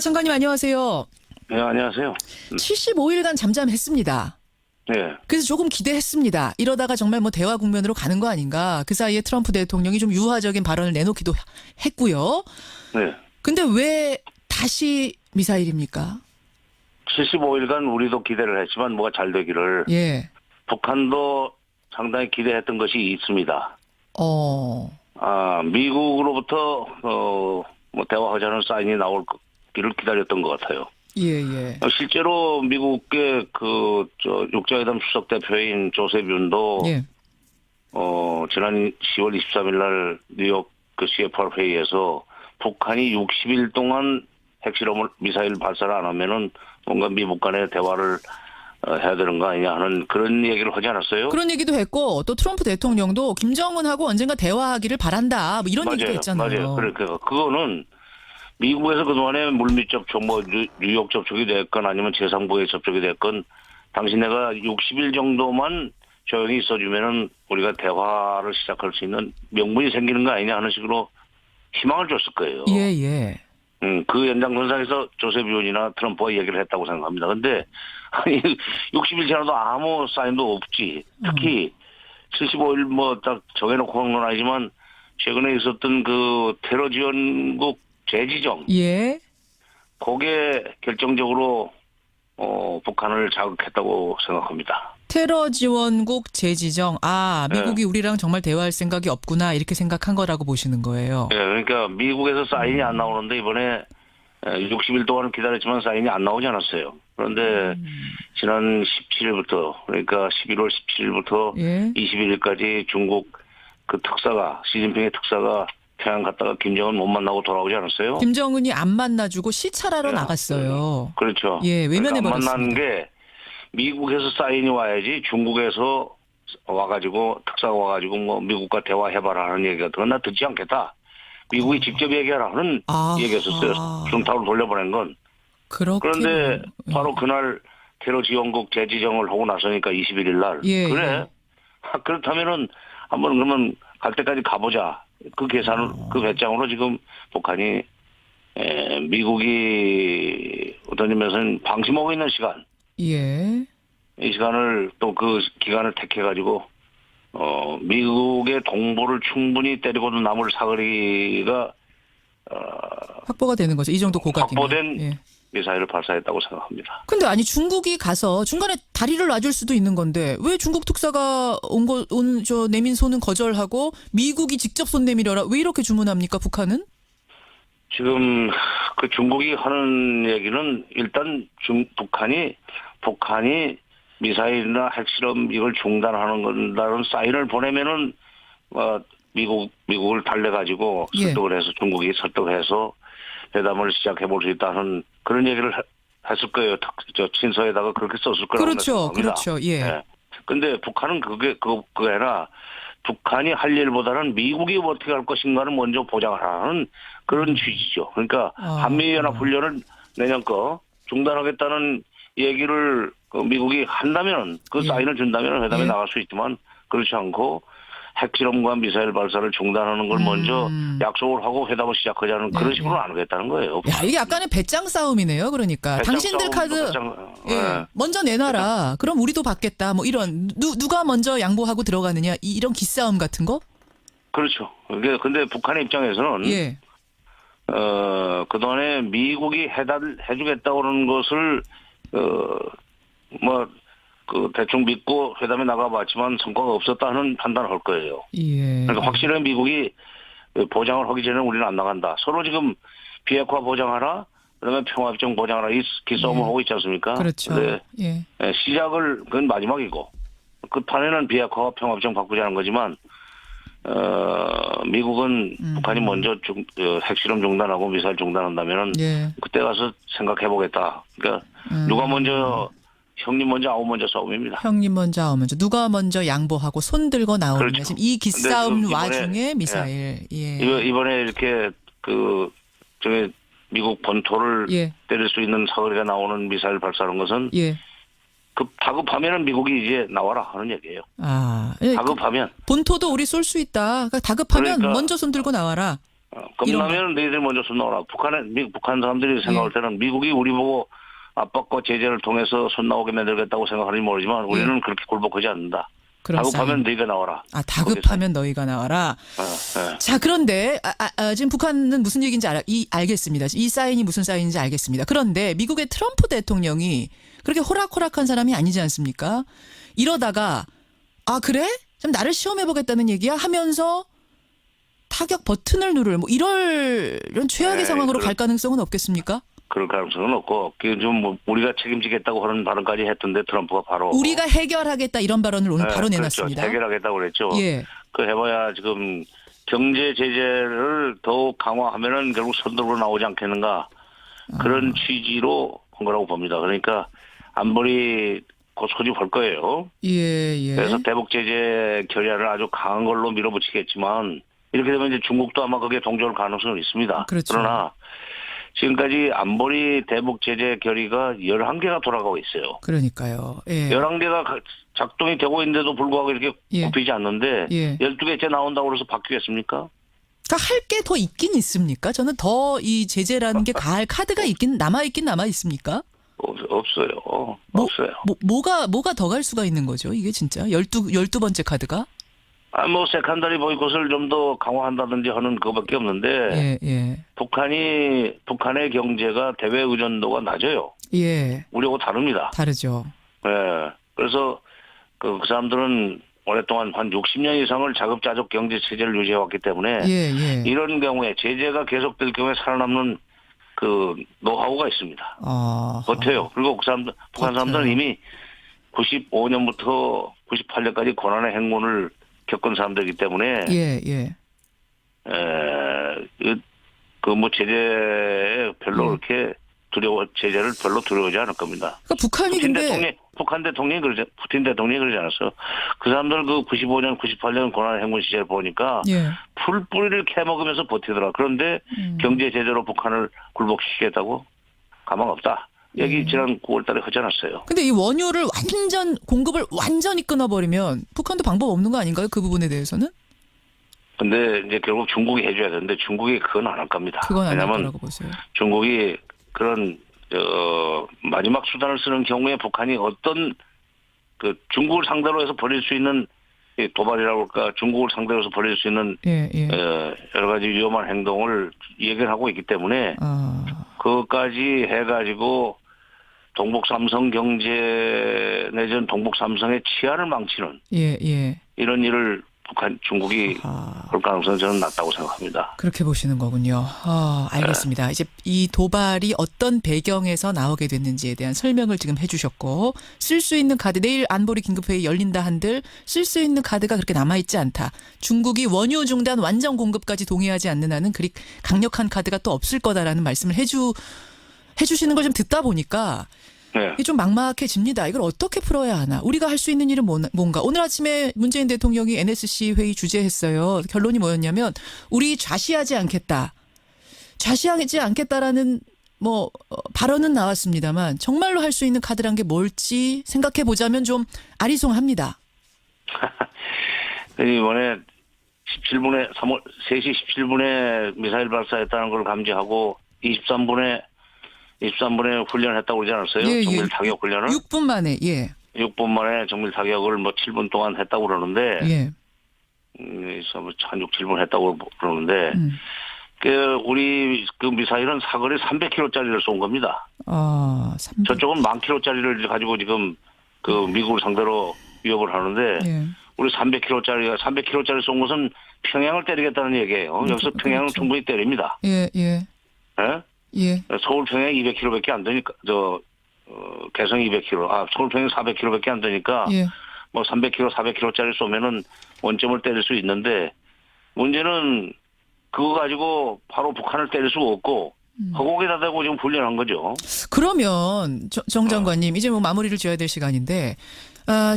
장관님 안녕하세요. 네, 안녕하세요. 75일간 잠잠했습니다. 네, 그래서 조금 기대했습니다. 이러다가 정말 뭐 대화 국면으로 가는 거 아닌가. 그 사이에 트럼프 대통령이 좀 유화적인 발언을 내놓기도 했고요. 네. 근데 왜 다시 미사일입니까? 75일간 우리도 기대를 했지만 뭐가 잘 되기를 예. 북한도 상당히 기대했던 것이 있습니다. 미국으로부터 뭐 대화하자는 사인이 나올기를 기다렸던 것 같아요. 예. 실제로 미국의 육자회담 수석 대표인 조셉 윤도 예. 지난 10월 23일 날 뉴욕 CFR 회의에서 북한이 60일 동안 핵실험을 미사일 발사를 안 하면은 뭔가 미국 간의 대화를 해야 되는 거 아니냐 하는 그런 얘기를 하지 않았어요? 그런 얘기도 했고 또 트럼프 대통령도 김정은하고 언젠가 대화하기를 바란다. 뭐 이런 얘기도 했잖아요. 맞아요. 그러니까 그거는 미국에서 그동안에 물밑 접촉, 뭐 뉴욕 접촉이 됐건 아니면 재상부의 접촉이 됐건 당신네가 60일 정도만 조용히 있어주면은 우리가 대화를 시작할 수 있는 명분이 생기는 거 아니냐 하는 식으로 희망을 줬을 거예요. 예. 그 연장선상에서 조셉 윤이나 트럼프가 얘기를 했다고 생각합니다. 근데 아니 60일 지나도 아무 사인도 없지. 특히 75일 뭐 딱 정해놓고 한 건 아니지만 최근에 있었던 그 테러 지원국 재지정. 예. 그게 결정적으로 북한을 자극했다고 생각합니다. 테러 지원국 재지정. 미국이 우리랑 정말 대화할 생각이 없구나 이렇게 생각한 거라고 보시는 거예요. 네, 그러니까 미국에서 사인이 안 나오는데 이번에 60일 동안 기다렸지만 사인이 안 나오지 않았어요. 그런데 지난 17일부터 그러니까 11월 17일부터 예. 21일까지 중국 그 특사가 시진핑의 특사가 평양 갔다가 김정은 못 만나고 돌아오지 않았어요? 김정은이 안 만나주고 시찰하러 나갔어요. 그렇죠. 예, 외면해 그러니까 안 버렸습니다. 만나는 게 미국에서 사인이 와야지 중국에서 와가지고 특사가 와가지고 뭐 미국과 대화해봐라 하는 얘기 같은 건 나 듣지 않겠다. 미국이 직접 얘기하라 하는 얘기였었어요. 중타로 돌려보낸 건. 그런데 바로 그날 테러 지원국 재지정을 하고 나서니까 21일 날. 예, 그래. 그렇다면은 한번 그러면 갈 때까지 가보자. 그 계산을 그 배짱으로 지금 북한이 미국이 어떤 의미에서는 방심하고 있는 시간. 예. 이 시간을 또 그 기간을 택해가지고 미국의 동보를 충분히 때리고도 남을 사거리가 확보가 되는 거죠. 이 정도 고각이면. 확보된 예. 미사일을 발사했다고 생각합니다. 근데 아니 중국이 가서 중간에 다리를 놔줄 수도 있는 건데 왜 중국 특사가 내민 손은 거절하고 미국이 직접 손 내밀어라 왜 이렇게 주문합니까 북한은? 지금 그 중국이 하는 얘기는 일단 북한이 미사일이나 핵실험 이걸 중단하는 건다는 사인을 보내면은 미국을 달래가지고 설득을 해서 중국이 설득해서 회담을 시작해 볼 수 있다는 그런 얘기를 했을 거예요. 친서에다가 그렇게 썼을 거라고 생각합니다. 그렇죠. 예. 네. 근데 북한은 그게 아니라 북한이 할 일보다는 미국이 어떻게 할 것인가를 먼저 보장하라는 그런 취지죠. 그러니까 한미연합훈련을 내년 거 중단하겠다는 얘기를 미국이 한다면 그 사인을 준다면 회담에 나갈 수 있지만 그렇지 않고 핵실험과 미사일 발사를 중단하는 걸 먼저 약속을 하고 회담을 시작하자는 그런 식으로 안 하겠다는 거예요. 야, 이게 약간의 배짱 싸움이네요. 그러니까 당신들 카드 먼저 내놔라. 그럼 우리도 받겠다. 뭐 이런 누가 먼저 양보하고 들어가느냐 이런 기싸움 같은 거? 그렇죠. 근데 북한의 입장에서는 그동안에 미국이 해주겠다고 하는 것을 대충 믿고 회담에 나가봤지만 성과가 없었다는 판단을 할 거예요. 그러니까 확실히 미국이 보장을 하기 전에 우리는 안 나간다. 서로 지금 비핵화 보장하라, 그다음에 평화협정 보장하라 이 기싸움을 하고 있지 않습니까? 그렇죠. 시작을 그건 마지막이고 끝판에는 비핵화와 평화협정 바꾸자는 거지만 미국은 북한이 먼저 핵실험 중단하고 미사일 중단한다면은 그때 가서 생각해 보겠다. 그러니까 누가 먼저 형님 먼저 아우 먼저 싸움입니다. 형님 먼저 아우 먼저 누가 먼저 양보하고 손 들고 나오느냐. 그렇죠. 지금 이 기싸움 와중에 미사일. 이번에 이렇게 미국 본토를 때릴 수 있는 사거리가 나오는 미사일 발사하는 것은 다급하면은 미국이 이제 나와라 하는 얘기예요. 다급하면 본토도 우리 쏠 수 있다. 그러니까 다급하면 먼저 손 들고 나와라. 겁나면 너희들 먼저 손 나오라. 북한 사람들이 생각할 때는 미국이 우리 보고 압박과 제재를 통해서 손 나오게 만들겠다고 생각하는지 모르지만 우리는 그렇게 굴복하지 않는다. 다급하면 너희가 나와라. 다급하면 너희가 나와라. 자, 그런데 지금 북한은 무슨 얘기인지 알겠습니다. 이 사인이 무슨 사인인지 알겠습니다. 그런데 미국의 트럼프 대통령이 그렇게 호락호락한 사람이 아니지 않습니까? 이러다가 그래? 좀 나를 시험해보겠다는 얘기야? 하면서 타격 버튼을 누를 이런 최악의 상황으로 갈 가능성은 없겠습니까? 그럴 가능성은 없고 좀 우리가 책임지겠다고 하는 발언까지 했던데 트럼프가 바로 우리가 해결하겠다 이런 발언을 오늘 바로 내놨습니다. 그렇죠. 해결하겠다고 그랬죠. 예. 그 해봐야 지금 경제 제재를 더욱 강화하면은 결국 선두로 나오지 않겠는가 그런 취지로 한 거라고 봅니다. 그러니까 안보리 곧 소집할 거예요. 예. 그래서 대북 제재 결의안을 아주 강한 걸로 밀어붙이겠지만 이렇게 되면 이제 중국도 아마 거기에 동조할 가능성은 있습니다. 그렇죠. 그러나 지금까지 안보리 대북 제재 결의가 11개가 돌아가고 있어요. 그러니까요. 예. 11개가 작동이 되고 있는데도 불구하고 이렇게 굽히지 않는데 12개째 나온다고 해서 바뀌겠습니까? 그러니까 할 게 더 있긴 있습니까? 저는 더 이 제재라는 게 가할 카드가 남아 있습니까? 없어요. 없어요. 뭐가 더 갈 수가 있는 거죠? 이게 진짜 12번째 카드가? 세컨더리 보이콧을 좀 더 강화한다든지 하는 그거밖에 없는데 북한의 경제가 대외 의존도가 낮아요. 예. 우리하고 다릅니다. 다르죠. 예. 그래서 그 사람들은 오랫동안 한 60년 이상을 자급자족 경제 체제를 유지해왔기 때문에 이런 경우에 제재가 계속될 경우에 살아남는 그 노하우가 있습니다. 버텨요. 그리고 북한 사람들은 이미 95년부터 98년까지 고난의 행군을 겪은 사람들이기 때문에 제재에 별로 그렇게 제재를 별로 두려워하지 않을 겁니다. 그러니까 북한이 북한 대통령이 푸틴 대통령이 그러지 않았어요. 그 사람들 95년, 98년 고난의 행군 시절 보니까 풀뿌리를 캐먹으면서 버티더라. 그런데 경제 제재로 북한을 굴복시키겠다고 가망 없다. 여기 지난 9월 달에 하지 않았어요. 근데 이 원유를 공급을 완전히 끊어버리면 북한도 방법 없는 거 아닌가요? 그 부분에 대해서는? 근데 이제 결국 중국이 해줘야 되는데 중국이 그건 안 할 겁니다. 그건 안 할 거라고 보세요. 중국이 그런 마지막 수단을 쓰는 경우에 북한이 어떤 중국을 상대로 해서 벌일 수 있는 도발이라고 할까 중국을 상대로 해서 벌일 수 있는 여러 가지 위험한 행동을 얘기를 하고 있기 때문에 그것까지 해가지고 동북삼성 경제 내지는 동북삼성의 치안을 망치는 이런 일을 중국이 할 가능성은 저는 낮다고 생각합니다. 그렇게 보시는 거군요. 알겠습니다. 이제 이 도발이 어떤 배경에서 나오게 됐는지에 대한 설명을 지금 해주셨고 쓸 수 있는 카드 내일 안보리 긴급회의 열린다 한들 쓸 수 있는 카드가 그렇게 남아있지 않다. 중국이 원유 중단 완전 공급까지 동의하지 않는 한은 그리 강력한 카드가 또 없을 거다라는 말씀을 해주시는 걸 좀 듣다 보니까 이게 좀 막막해집니다. 이걸 어떻게 풀어야 하나. 우리가 할 수 있는 일은 뭔가. 오늘 아침에 문재인 대통령이 NSC 회의 주재했어요. 결론이 뭐였냐면 우리 좌시하지 않겠다. 좌시하지 않겠다라는 발언은 나왔습니다만 정말로 할 수 있는 카드란 게 뭘지 생각해 보자면 좀 아리송합니다. 이번에 3시 17분에 미사일 발사했다는 걸 감지하고 23분에 훈련했다고 그러지 않았어요? 정밀 타격 훈련을? 6분 만에, 6분 만에 정밀 타격을 7분 동안 했다고 그러는데, 한 6, 7분 했다고 그러는데, 우리 미사일은 사거리 300km짜리를 쏜 겁니다. 저쪽은 10,000km짜리를 가지고 지금 미국을 상대로 위협을 하는데, 우리 300km짜리 쏜 것은 평양을 때리겠다는 얘기예요. 여기서 평양은 충분히 때립니다. 서울 평양 200km밖에 안 되니까 개성 200km, 서울 평양 400km밖에 안 되니까 300km, 400km짜리 쏘면은 원점을 때릴 수 있는데 문제는 그거 가지고 바로 북한을 때릴 수가 없고 허공에다 대고 지금 훈련한 거죠. 그러면 정 장관님 이제 마무리를 지어야 될 시간인데.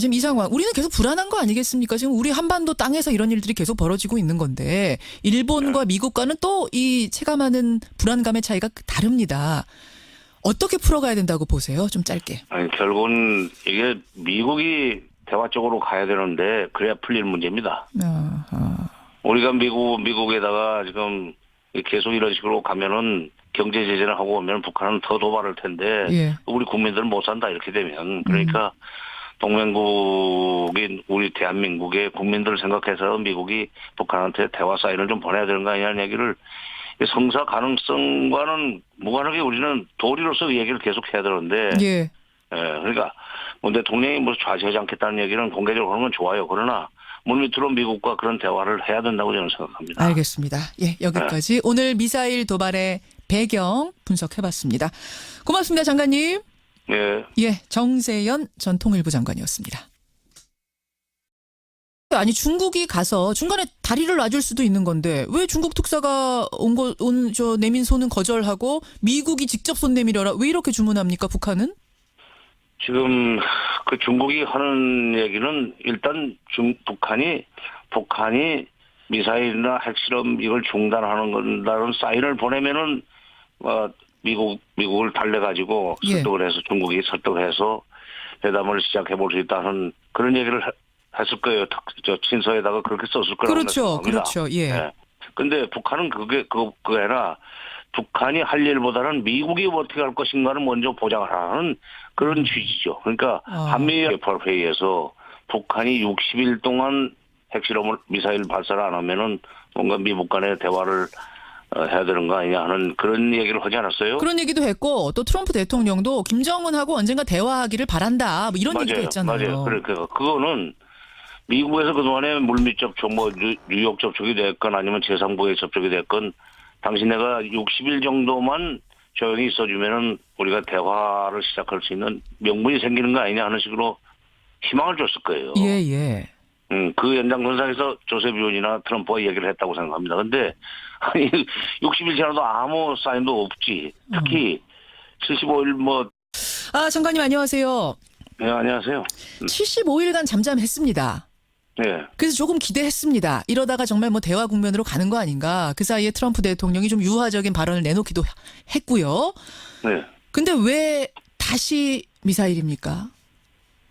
지금 이 상황 우리는 계속 불안한 거 아니겠습니까? 지금 우리 한반도 땅에서 이런 일들이 계속 벌어지고 있는 건데 일본과 미국과는 또 이 체감하는 불안감의 차이가 다릅니다. 어떻게 풀어가야 된다고 보세요? 좀 짧게. 결국은 이게 미국이 대화 쪽으로 가야 되는데 그래야 풀릴 문제입니다. 우리가 미국에다가 지금 계속 이런 식으로 가면은 경제 제재를 하고 오면 북한은 더 도발할 텐데 예. 우리 국민들은 못 산다 이렇게 되면 그러니까 동맹국인 우리 대한민국의 국민들을 생각해서 미국이 북한한테 대화 사인을 좀 보내야 되는 거 아니냐는 얘기를 성사 가능성과는 무관하게 우리는 도리로서 얘기를 계속 해야 되는데 예. 그러니까 뭐 대통령이 뭐 좌지하지 않겠다는 얘기는 공개적으로 하는 건 좋아요. 그러나 물밑으로 미국과 그런 대화를 해야 된다고 저는 생각합니다. 알겠습니다. 예, 여기까지 오늘 미사일 도발의 배경 분석해봤습니다. 고맙습니다, 장관님. 예. 예, 정세현 전 통일부 장관이었습니다. 아니 중국이 가서 중간에 다리를 놔줄 수도 있는 건데 왜 중국 특사가 저 내민 손은 거절하고 미국이 직접 손 내밀어라 왜 이렇게 주문합니까 북한은? 지금 그 중국이 하는 얘기는 일단 북한이 미사일이나 핵실험 이걸 중단하는 건다는 사인을 보내면은 미국을 달래가지고 예. 설득을 해서 중국이 설득해서 회담을 시작해 볼 수 있다는 그런 얘기를 했을 거예요. 저 친서에다가 그렇게 썼을 거라고 그렇죠, 생각합니다. 그렇죠, 예. 근데 북한은 그게 아니라 북한이 할 일보다는 미국이 어떻게 할 것인가를 먼저 보장을 하는 그런 취지죠. 그러니까 한미 회의에서 북한이 60일 동안 핵실험을 미사일 발사를 안 하면은 뭔가 미국 간의 대화를 해야 되는 거 아니냐 하는 그런 얘기를 하지 않았어요? 그런 얘기도 했고 또 트럼프 대통령도 김정은하고 언젠가 대화하기를 바란다 뭐 이런 얘기도 했잖아요. 맞아요. 그러니까 그거는 미국에서 그동안에 물밑 접촉, 뭐 뉴욕 접촉이 됐건 아니면 제3국의 접촉이 됐건 당신네가 60일 정도만 조용히 있어주면은 우리가 대화를 시작할 수 있는 명분이 생기는 거 아니냐 하는 식으로 희망을 줬을 거예요. 예, 예. 그 연장선상에서 조셉 유언이나 트럼프가 얘기를 했다고 생각합니다. 근데 아니 60일 지나도 아무 사인도 없지. 특히 75일 장관님 안녕하세요. 네, 안녕하세요. 75일간 잠잠했습니다. 네. 그래서 조금 기대했습니다. 이러다가 정말 뭐 대화 국면으로 가는 거 아닌가. 그 사이에 트럼프 대통령이 좀 유화적인 발언을 내놓기도 했고요. 네. 근데 왜 다시 미사일입니까?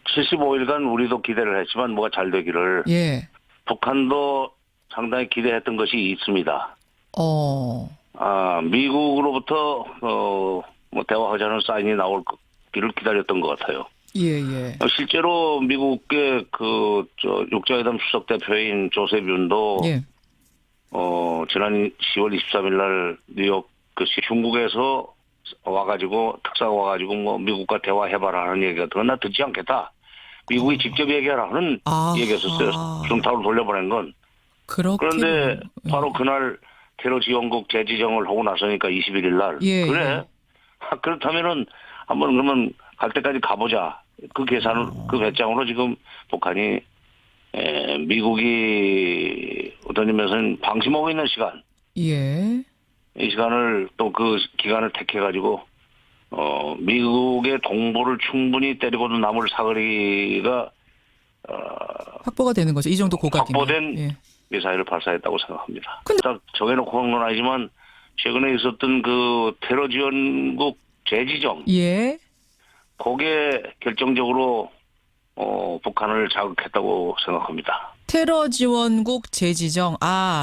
75일간 우리도 기대를 했지만 뭐가 잘 되기를. 예. 북한도 상당히 기대했던 것이 있습니다. 미국으로부터 뭐 대화하자는 사인이 나올기를 기다렸던 것 같아요. 예, 예. 실제로 미국의 육자회담 수석 대표인 조셉 윤도 예. 지난 10월 23일 날 뉴욕 중국에서 와가지고 특사가 와가지고 뭐 미국과 대화해봐라 하는 얘기가 나 듣지 않겠다. 미국이 직접 얘기하라 하는 얘기였었어요. 중타로 돌려보낸 건. 그런데 바로 그날 테러 지원국 재지정을 하고 나서니까 21일 날 그래. 그렇다면은 한번 그러면 갈 때까지 가보자. 그 계산을 그 배짱으로 지금 북한이 미국이 어떤 의미에서는 방심하고 있는 시간. 예. 이 시간을 또 그 기간을 택해가지고 미국의 동부를 충분히 때리고도 남을 사거리가 확보가 되는 거죠. 이 정도 고각이면. 확보된 미사일을 발사했다고 생각합니다. 딱 정해놓고 한 건 아니지만 최근에 있었던 그 테러 지원국 재지정. 예. 그게 결정적으로 북한을 자극했다고 생각합니다. 테러 지원국 재지정.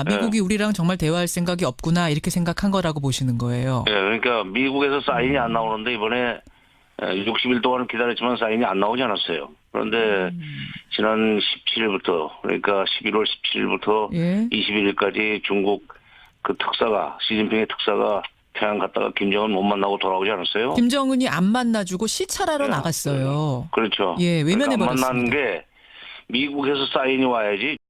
미국이 우리랑 정말 대화할 생각이 없구나 이렇게 생각한 거라고 보시는 거예요. 네, 그러니까 미국에서 사인이 안 나오는데 이번에 60일 동안 기다렸지만 사인이 안 나오지 않았어요. 그런데 지난 17일부터 그러니까 11월 17일부터 21일까지 중국 그 특사가 시진핑의 특사가 평양 갔다가 김정은 못 만나고 돌아오지 않았어요? 김정은이 안 만나주고 시찰하러 나갔어요. 그렇죠. 예, 외면해버렸습니다. 만난 게 미국에서 사인이 와야지